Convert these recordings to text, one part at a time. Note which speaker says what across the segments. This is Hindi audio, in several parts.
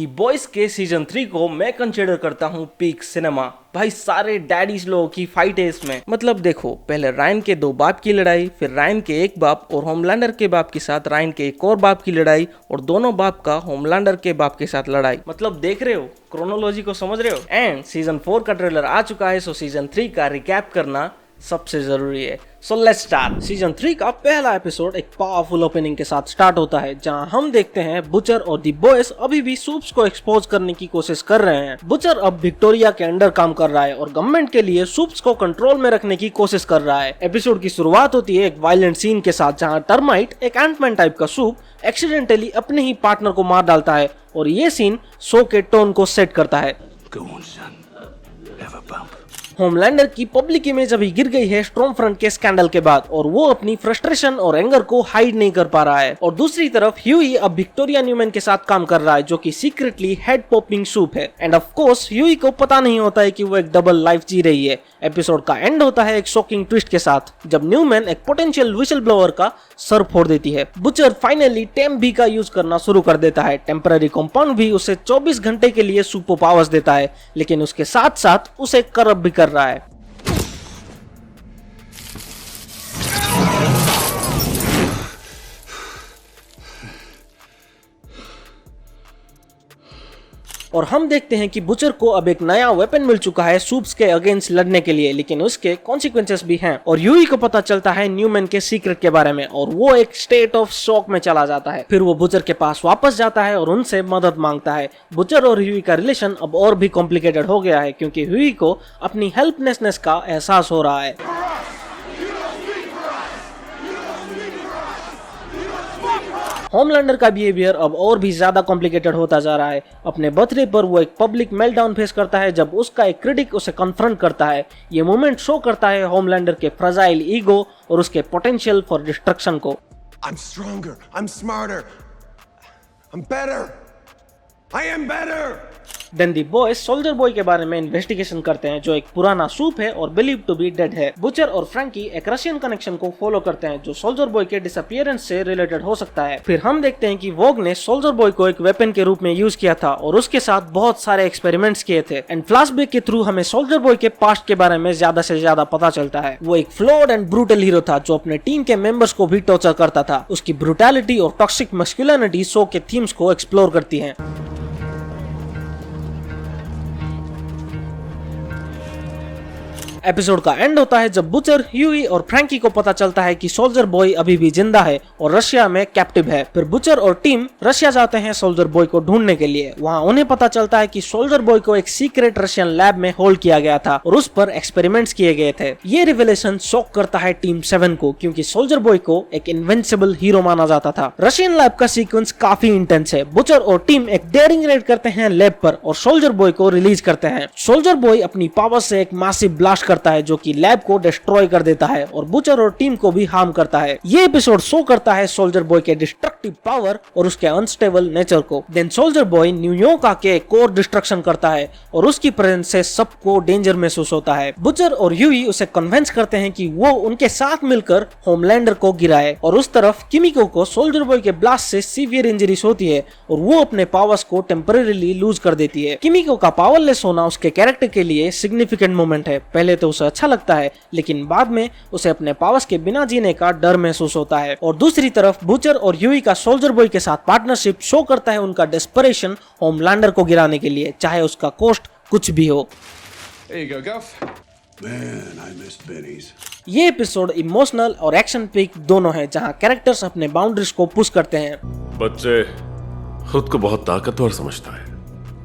Speaker 1: दी बॉयज के सीजन 3 को मैं कंसिडर करता हूँ पीक सिनेमा। भाई सारे डैडीज लोगों की फाइट है इसमें। मतलब देखो, पहले रायन के 2 बाप की लड़ाई, फिर रायन के 1 बाप और होमलैंडर के बाप के साथ रायन के एक और बाप की लड़ाई, और दोनों बाप का होमलैंडर के बाप के साथ लड़ाई। मतलब देख रहे हो, क्रोनोलॉजी को समझ रहे हो। एंड सीजन 4 का ट्रेलर आ चुका है, सो सीजन 3 का रिकैप करना सबसे जरूरी है। So let's start. सीजन 3 का पहला एपिसोड एक पावरफुल ओपनिंग के साथ स्टार्ट होता है, जहां हम देखते हैं बुचर और दी बॉयज अभी भी सूप्स को एक्सपोज करने की कोशिश कर रहे हैं। बुचर अब विक्टोरिया के अंडर काम कर रहा है और गवर्नमेंट के लिए सूप्स को कंट्रोल में रखने की कोशिश कर रहा है। एपिसोड की शुरुआत होती है एक वायलेंट सीन के साथ, जहां टर्माइट, एक एंटमैन टाइप का सूप, एक्सीडेंटली अपने ही पार्टनर को मार डालता है, और ये सीन शो के टोन को सेट करता है। होमलैंडर की पब्लिक इमेज अभी गिर गई है स्टॉर्म फ्रंट के स्कैंडल के बाद, और वो अपनी फ्रस्ट्रेशन और एंगर को हाइड नहीं कर पा रहा है। और दूसरी तरफ ह्यूई अब विक्टोरिया न्यूमैन के साथ काम कर रहा है, जो कि सीक्रेटली हेड पॉपिंग सूप है। एंड ऑफ कोर्स ह्यूई को पता नहीं होता है कि वो एक डबल लाइफ जी रही है। एपिसोड का एंड होता है एक शॉकिंग ट्विस्ट के साथ, जब न्यूमैन एक पोटेंशियल व्हिसल ब्लोअर का सर फोड़ देती है। बुचर फाइनली टेम्प भी का यूज करना शुरू कर देता है। टेम्पररी कंपाउंड भी उसे 24 घंटे के लिए सुपर पावर्स देता है, लेकिन उसके साथ साथ उसे करप्ट भी कर रहा है। और हम देखते हैं कि बुचर को अब एक नया वेपन मिल चुका है सूप्स के अगेंस्ट लड़ने के लिए, लेकिन उसके कॉन्सिक्वेंसेस भी हैं। और ह्यूई को पता चलता है न्यूमैन के सीक्रेट के बारे में, और वो एक स्टेट ऑफ शॉक में चला जाता है। फिर वो बुचर के पास वापस जाता है और उनसे मदद मांगता है। बुचर और ह्यूई का रिलेशन अब और भी कॉम्प्लिकेटेड हो गया है, क्योंकि ह्यूई को अपनी हेल्पलेसनेस का एहसास हो रहा है। होमलैंडर का बिहेवियर अब और भी ज्यादा कॉम्प्लिकेटेड होता जा रहा है। अपने बर्थडे पर वो एक पब्लिक मेल्टडाउन फेस करता है, जब उसका एक क्रिटिक उसे कन्फ्रंट करता है। ये मोमेंट शो करता है होमलैंडर के फ्रेजाइल ईगो और उसके पोटेंशियल फॉर डिस्ट्रक्शन को।
Speaker 2: I'm stronger, I'm smarter, I'm better, I am better.
Speaker 1: Then the boys soldier boy के बारे में इन्वेस्टिगेशन करते हैं, जो एक पुराना सूप है और बिलीव टू बी डेड है। बुचर और फ्रैंकी एक रशियन कनेक्शन को फॉलो करते हैं, जो सोल्जर बॉय के डिसअपीयरेंस से रिलेटेड हो सकता है। फिर हम देखते हैं कि वोग ने सोल्जर बॉय को एक वेपन के रूप में यूज किया था और उसके साथ बहुत सारे एक्सपेरिमेंट्स किए थे। एंड फ्लैशबैक के थ्रू हमें सोल्जर बॉय के पास्ट के बारे में ज्यादा से ज्यादा पता चलता है। वो एक फ्लॉड एंड ब्रूटल हीरो था, जो अपने टीम के मेंबर्स को भी टॉर्चर करता था। उसकी ब्रूटैलिटी और टॉक्सिक मस्कुलिनिटी शो के थीम्स को एक्सप्लोर करती है। एपिसोड का एंड होता है जब बुचर, ह्यूई और फ्रैंकी को पता चलता है कि सोल्जर बॉय अभी भी जिंदा है और रशिया में कैप्टिव है। फिर बुचर और टीम रशिया जाते हैं सोल्जर बॉय को ढूंढने के लिए। वहां उन्हें पता चलता है कि सोल्जर बॉय को एक सीक्रेट रशियन लैब में होल्ड किया गया था और उस पर एक्सपेरिमेंट्स किए गए थे। ये रिवेलेशन शॉक करता है टीम 7 को, क्योंकि सोल्जर बॉय को एक इनविंसिबल हीरो माना जाता था। रशियन लैब का सीक्वेंस काफी इंटेंस है। बुचर और टीम एक डेयरिंग रेड करते हैं लैब पर और सोल्जर बॉय को रिलीज करते हैं। सोल्जर बॉय अपनी पावर से एक मैसिव ब्लास्ट करता है, जो कि लैब को डिस्ट्रॉय कर देता है और बुचर और टीम को भी हार्म करता है। ये एपिसोड शो करता है सोल्जर बॉय के डिस्ट्रक्टिव पावर और उसके अनस्टेबल नेचर को। देन सोल्जर बॉय न्यूयॉर्क आके कोर डिस्ट्रक्शन करता है और उसकी प्रेजेंस से सबको डेंजर महसूस होता है। बुचर और ह्यूई उसे कन्विंस करते हैं कि वो उनके साथ मिलकर होमलैंडर को गिराए, और उस तरफ किमिको को सोल्जर बॉय के ब्लास्ट से सीवियर इंजरीज होती है और वो अपने पावर्स को टेम्परेरीली लूज कर देती है। किमिको का पावरलेस होना उसके कैरेक्टर के लिए सिग्निफिकेंट मोमेंट है। पहले तो उसे अच्छा लगता है, लेकिन बाद में उसे अपने पावर्स के बिना जीने का डर महसूस होता है। और दूसरी तरफ बुचर और ह्यूई का सोल्जर बॉय के साथ पार्टनरशिप शो करता है उनका डेस्परेशन होमलैंडर को गिराने के लिए, चाहे उसका कॉस्ट कुछ भी हो। ये एपिसोड इमोशनल और एक्शन पिक दोनों है, जहां कैरेक्टर्स अपने बाउंड्रीज को पुश करते हैं।
Speaker 3: बच्चे खुद को बहुत ताकतवर समझता है,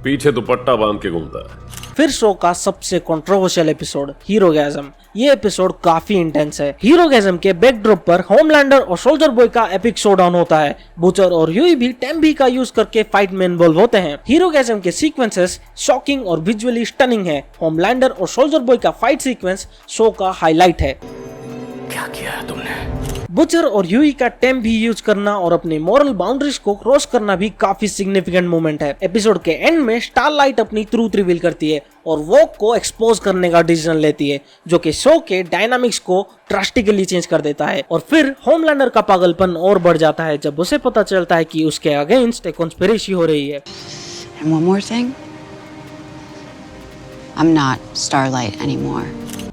Speaker 3: पीछे दुपट्टा बांध के घूमता है।
Speaker 1: फिर शो का सबसे कंट्रोवर्शियल एपिसोड हीरोगैज़म। ये एपिसोड काफी इंटेंस है। हीरोगैज़म के बैकड्रॉप पर होमलैंडर और सोल्जर बॉय का एपिक शोडाउन होता है। बुचर और ह्यूई भी टेम्पी का यूज करके फाइट में इन्वॉल्व होते हैं। हीरोगैज़म के सीक्वेंसेस शॉकिंग और विजुअली स्टनिंग है। होमलैंडर और सोल्जर बॉय का फाइट सीक्वेंस शो का हाईलाइट है।
Speaker 4: क्या किया है तुमने?
Speaker 1: बुचर और ह्यूई का टेम्प भी यूज करना और अपनी मॉरल बाउंड्रीज को क्रॉस करना भी काफी सिग्निफिकेंट मोमेंट है। एपिसोड के एंड में स्टारलाइट अपनी ट्रूथ रिवील करती है और वोग को एक्सपोज करने का डिसीजन लेती है, जो कि शो के डायनामिक्स को ड्रास्टिकली चेंज कर देता है। और फिर होमलैंडर का पागलपन और बढ़ जाता है जब उसे पता चलता है कि उसके अगेंस्ट एक कॉन्स्पिरेसी हो रही है।
Speaker 5: And one more thing. I'm not Starlight anymore.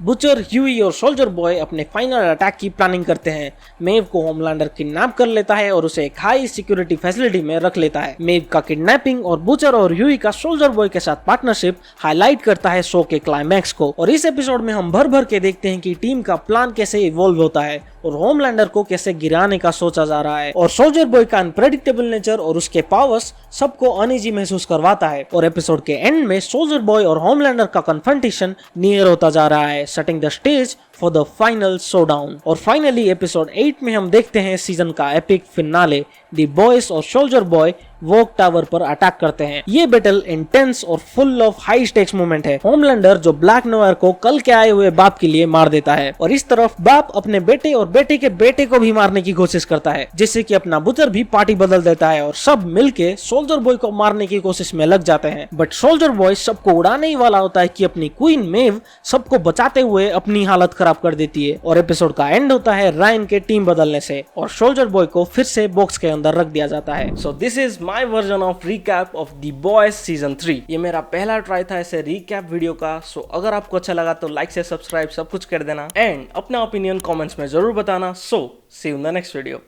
Speaker 1: Butcher, Huey और सोल्जर बॉय अपने फाइनल अटैक की प्लानिंग करते हैं। मेव को होमलैंडर किडनैप कर लेता है और उसे एक हाई सिक्योरिटी फैसिलिटी में रख लेता है। मेव का किडनैपिंग और बुचर और ह्यूई का सोल्जर बॉय के साथ पार्टनरशिप हाईलाइट करता है शो के क्लाइमैक्स को। और इस एपिसोड में हम भर भर के देखते हैं कि टीम का प्लान कैसे इवॉल्व होता है और होमलैंडर को कैसे गिराने का सोचा जा रहा है। और सोल्जर बॉय का अनप्रेडिक्टेबल नेचर और उसके पावर्स सबको अनईजी महसूस करवाता है। और एपिसोड के एंड में सोल्जर बॉय और होमलैंडर का कन्फ्रंटेशन नियर होता जा रहा है, setting the stage for the final showdown. और फाइनली एपिसोड 8 में हम देखते हैं सीजन का एपिक फिनाले। द बॉयज और सोल्जर बॉय वोक टावर पर अटैक करते हैं। ये बैटल इंटेंस और full of high stakes moment है। होमलैंडर जो ब्लैक नोयर को कल के आए हुए बाप के लिए मार देता है और इस तरफ बाप अपने बेटे और बेटे के बेटे को भी मारने की कोशिश करता है, जिससे कि अपना बुचर भी पार्टी बदल देता है और सब मिलके सोल्जर बॉय को मारने की कोशिश में लग जाते हैं। बट सोल्जर बॉय सबको उड़ाने ही वाला होता है कि अपनी क्वीन मेव सबको बचाते हुए अपनी हालत खराब कर देती है। और एपिसोड का एंड होता है रायन के टीम बदलने से और सोल्जर बॉय को फिर से बॉक्स के अंदर रख दिया जाता है। So this is my version of recap of the boys season 3। ये मेरा पहला ट्राई था ऐसे रिकैप वीडियो का। सो अगर आपको अच्छा लगा तो लाइक से सब्सक्राइब सब कुछ कर देना एंड अपना ओपिनियन कमेंट्स में जरूर बताना। So see you in the next video.